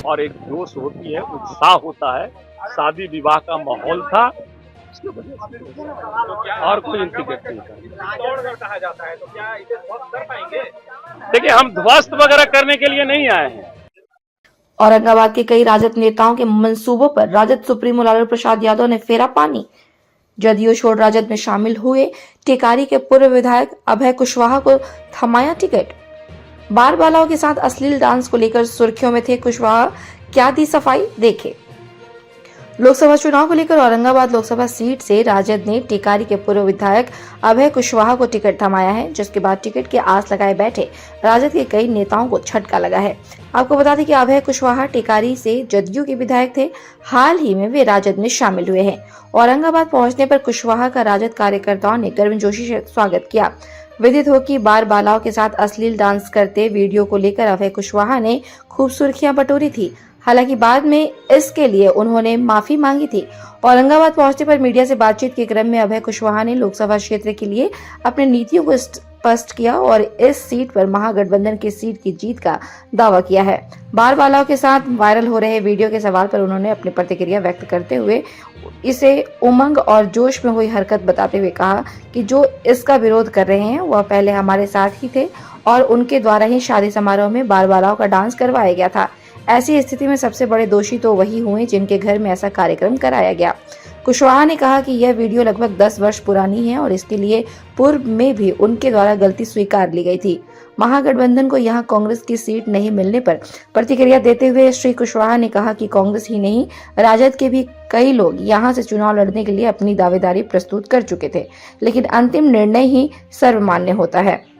और एक जोश होती है, उत्साह होता है। शादी विवाह का माहौल था, इसकी वजह से और कोई टिकट नहीं था। चित्तौड़गढ़ कहा जाता है, तो क्या इसे ध्वस्त कर पाएंगे? देखिए, हम ध्वस्त वगैरह करने के लिए नहीं आए हैं। औरंगाबाद के कई राजद नेताओं के मंसूबों पर राजद सुप्रीमो लालू प्रसाद यादव ने फेरा पानी। जदयू छोड़ राजद में शामिल हुए टेकारी के पूर्व विधायक अभय कुशवाहा को थमाया टिकट। बार बालाओं के साथ अश्लील डांस को लेकर सुर्खियों में थे कुशवाहा, क्या दी सफाई, देखे। लोकसभा चुनाव को लेकर औरंगाबाद लोकसभा सीट से राजद ने टेकारी के पूर्व विधायक अभय कुशवाहा को टिकट थमाया है, जिसके बाद टिकट की आस लगाए बैठे राजद के कई नेताओं को झटका लगा है। आपको बता दें कि अभय कुशवाहा टेकारी से जदयू के विधायक थे। हाल ही में वे राजद में शामिल हुए हैं। औरंगाबाद पहुंचने पर कुशवाहा का राजद कार्यकर्ताओं ने गर्मजोशी से स्वागत किया। विदित हो कि बार बालाओं के साथ अश्लील डांस करते वीडियो को लेकर अभय कुशवाहा ने खूब सुर्खियां बटोरी थी। हालांकि बाद में इसके लिए उन्होंने माफी मांगी थी। औरंगाबाद पहुंचने पर मीडिया से बातचीत के क्रम में अभय कुशवाहा ने लोकसभा क्षेत्र के लिए अपनी नीतियों को स्पष्ट किया और इस सीट पर महागठबंधन की सीट की जीत का दावा किया है। बार बालाओं के साथ वायरल हो रहे वीडियो के सवाल पर उन्होंने अपनी प्रतिक्रिया व्यक्त करते हुए इसे उमंग और जोश में हुई हरकत बताते हुए कहा कि जो इसका विरोध कर रहे हैं वह पहले हमारे साथ ही थे और उनके द्वारा ही शादी समारोह में बार बालाओं का डांस करवाया गया था। ऐसी स्थिति में सबसे बड़े दोषी तो वही हुए जिनके घर में ऐसा कार्यक्रम कराया गया। कुशवाहा ने कहा कि यह वीडियो लगभग 10 वर्ष पुरानी है और इसके लिए पूर्व में भी उनके द्वारा गलती स्वीकार ली गई थी। महागठबंधन को यहां कांग्रेस की सीट नहीं मिलने पर प्रतिक्रिया देते हुए श्री कुशवाहा ने कहा कि कांग्रेस ही नहीं, राजद के भी कई लोग यहां से चुनाव लड़ने के लिए अपनी दावेदारी प्रस्तुत कर चुके थे, लेकिन अंतिम निर्णय ही सर्वमान्य होता है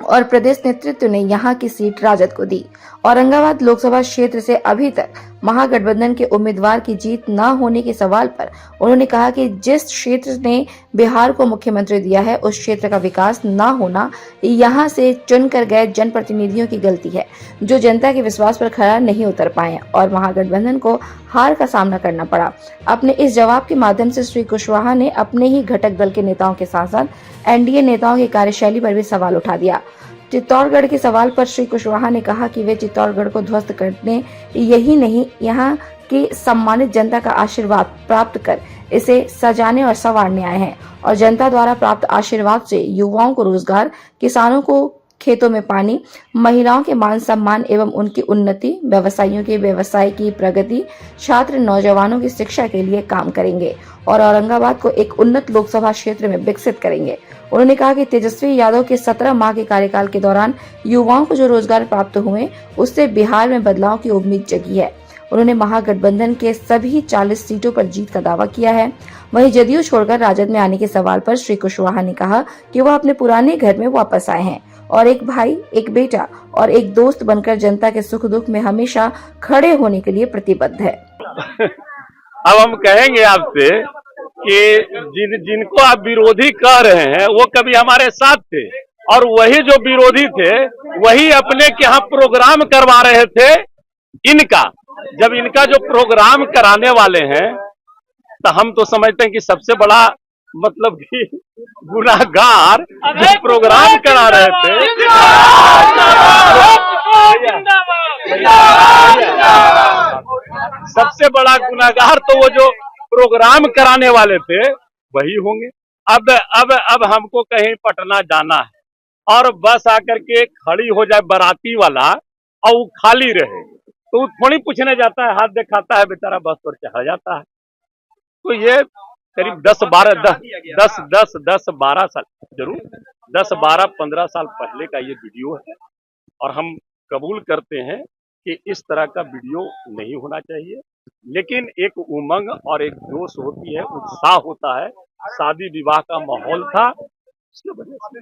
और प्रदेश नेतृत्व ने यहां की सीट राजद को दी। औरंगाबाद लोकसभा क्षेत्र से अभी तक महागठबंधन के उम्मीदवार की जीत न होने के सवाल पर उन्होंने कहा कि जिस क्षेत्र ने बिहार को मुख्यमंत्री दिया है उस क्षेत्र का विकास न होना यहां से चुनकर गए जनप्रतिनिधियों की गलती है, जो जनता के विश्वास पर खरा नहीं उतर पाए और महागठबंधन को हार का सामना करना पड़ा। अपने इस जवाब के माध्यम से श्री कुशवाहा ने अपने ही घटक दल के नेताओं के साथ साथ एनडीए नेताओं की कार्यशैली पर भी सवाल उठा दिया। चित्तौड़गढ़ के सवाल पर श्री कुशवाहा ने कहा कि वे चित्तौड़गढ़ को ध्वस्त करने यही नहीं, यहाँ की सम्मानित जनता का आशीर्वाद प्राप्त कर इसे सजाने और संवारने आए हैं और जनता द्वारा प्राप्त आशीर्वाद से युवाओं को रोजगार, किसानों को खेतों में पानी, महिलाओं के मान सम्मान एवं उनकी उन्नति, व्यवसायियों के व्यवसाय की प्रगति, छात्र नौजवानों की शिक्षा के लिए काम करेंगे और औरंगाबाद को एक उन्नत लोकसभा क्षेत्र में विकसित करेंगे। उन्होंने कहा कि तेजस्वी यादव के 17 माह के कार्यकाल के दौरान युवाओं को जो रोजगार प्राप्त हुए उससे बिहार में बदलाव की उम्मीद जगी है। उन्होंने महागठबंधन के सभी 40 सीटों पर जीत का दावा किया है। वहीं जदयू छोड़कर राजद में आने के सवाल पर श्री कुशवाहा ने कहा कि वह अपने पुराने घर में वापस आए हैं और एक भाई, एक बेटा और एक दोस्त बनकर जनता के सुख दुख में हमेशा खड़े होने के लिए प्रतिबद्ध है। अब हम कहेंगे आपसे कि जिनको आप विरोधी कह रहे हैं वो कभी हमारे साथ थे और वही जो विरोधी थे वही अपने के यहाँ प्रोग्राम करवा रहे थे। इनका जब इनका जो प्रोग्राम कराने वाले हैं तो हम तो समझते हैं कि सबसे बड़ा मतलब कि गुनाहगार जो प्रोग्राम करा रहे थे, सबसे बड़ा गुनाहगार तो वो जो प्रोग्राम कराने वाले थे वही होंगे। अब हमको कहीं पटना जाना है और बस आकर के खड़ी हो जाए बाराती वाला और वो खाली रहे तो वो थोड़ी पूछने जाता है, हाथ दिखाता है बेचारा, बस पर चढ़ जाता है। तो ये करीब 10-12 साल, जरूर 10-12-15 साल पहले का ये वीडियो है और हम कबूल करते हैं कि इस तरह का वीडियो नहीं होना चाहिए, लेकिन एक उमंग और एक जोश होती है, उत्साह होता है। शादी विवाह का माहौल था, इसकी वजह से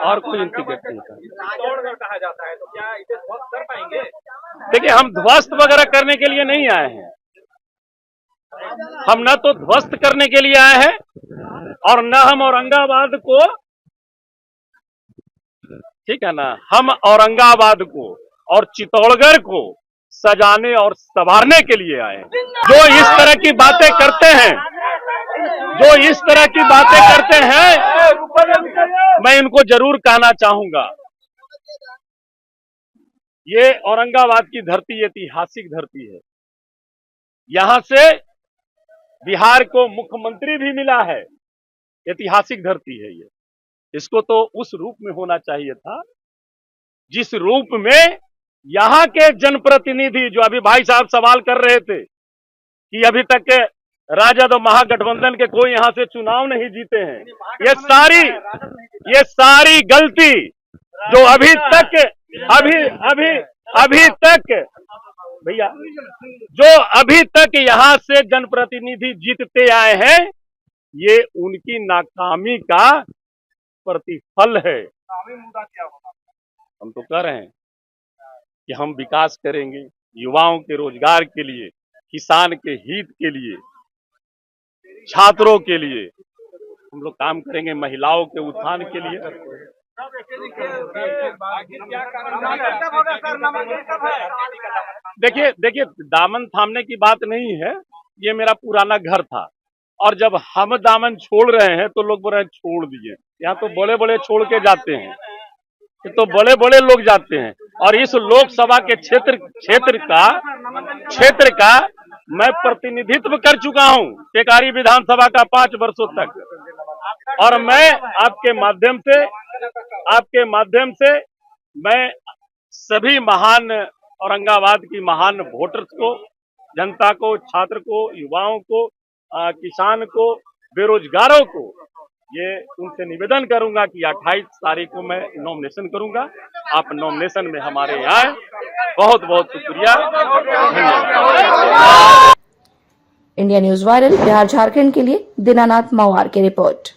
और कोई टिकट नहीं था। चित्तौड़गढ़ कहा जाता है, तो क्या इसे ध्वस्त कर पाएंगे? देखिए, हम ध्वस्त वगैरह करने के लिए नहीं आए हैं। हम न तो ध्वस्त करने के लिए आए हैं और न हम औरंगाबाद को, ठीक है ना, हम औरंगाबाद को और चित्तौड़गढ़ को सजाने और संवारने के लिए आए हैं। जो इस तरह की बातें करते हैं, मैं इनको जरूर कहना चाहूंगा ये औरंगाबाद की धरती ऐतिहासिक धरती है। यहां से बिहार को मुख्यमंत्री भी मिला है। ऐतिहासिक धरती है ये। इसको तो उस रूप में होना चाहिए था जिस रूप में यहां के जनप्रतिनिधि, जो अभी भाई साहब सवाल कर रहे थे कि अभी तक के राजद और महागठबंधन के कोई यहां से चुनाव नहीं जीते हैं, ये सारी गलती जो अभी तक भैया जो अभी तक यहां से जनप्रतिनिधि जीतते आए हैं, ये उनकी नाकामी का प्रतिफल है। हम तो कह रहे हैं कि हम विकास करेंगे, युवाओं के रोजगार के लिए, किसान के हित के लिए, छात्रों के लिए हम लोग काम करेंगे, महिलाओं के उत्थान के लिए। देखिए दामन थामने की बात नहीं है, ये मेरा पुराना घर था और जब हम दामन छोड़ रहे हैं तो लोग बोल रहे हैं छोड़ दिए। यहाँ तो बड़े बड़े छोड़ के जाते हैं, तो बड़े बड़े लोग जाते हैं। और इस लोकसभा के क्षेत्र का मैं प्रतिनिधित्व कर चुका हूं, टेकारी विधानसभा का 5 वर्षों तक। और मैं आपके माध्यम से मैं सभी महान औरंगाबाद की महान वोटर्स को, जनता को, छात्र को, युवाओं को, किसान को, बेरोजगारों को ये उनसे निवेदन करूंगा कि 28 तारीख को मैं नॉमिनेशन करूंगा। आप नॉमिनेशन में हमारे यहाँ आए। बहुत बहुत शुक्रिया, धन्यवाद। India news viral Bihar Jharkhand के लिए दीनानाथ मवार की रिपोर्ट।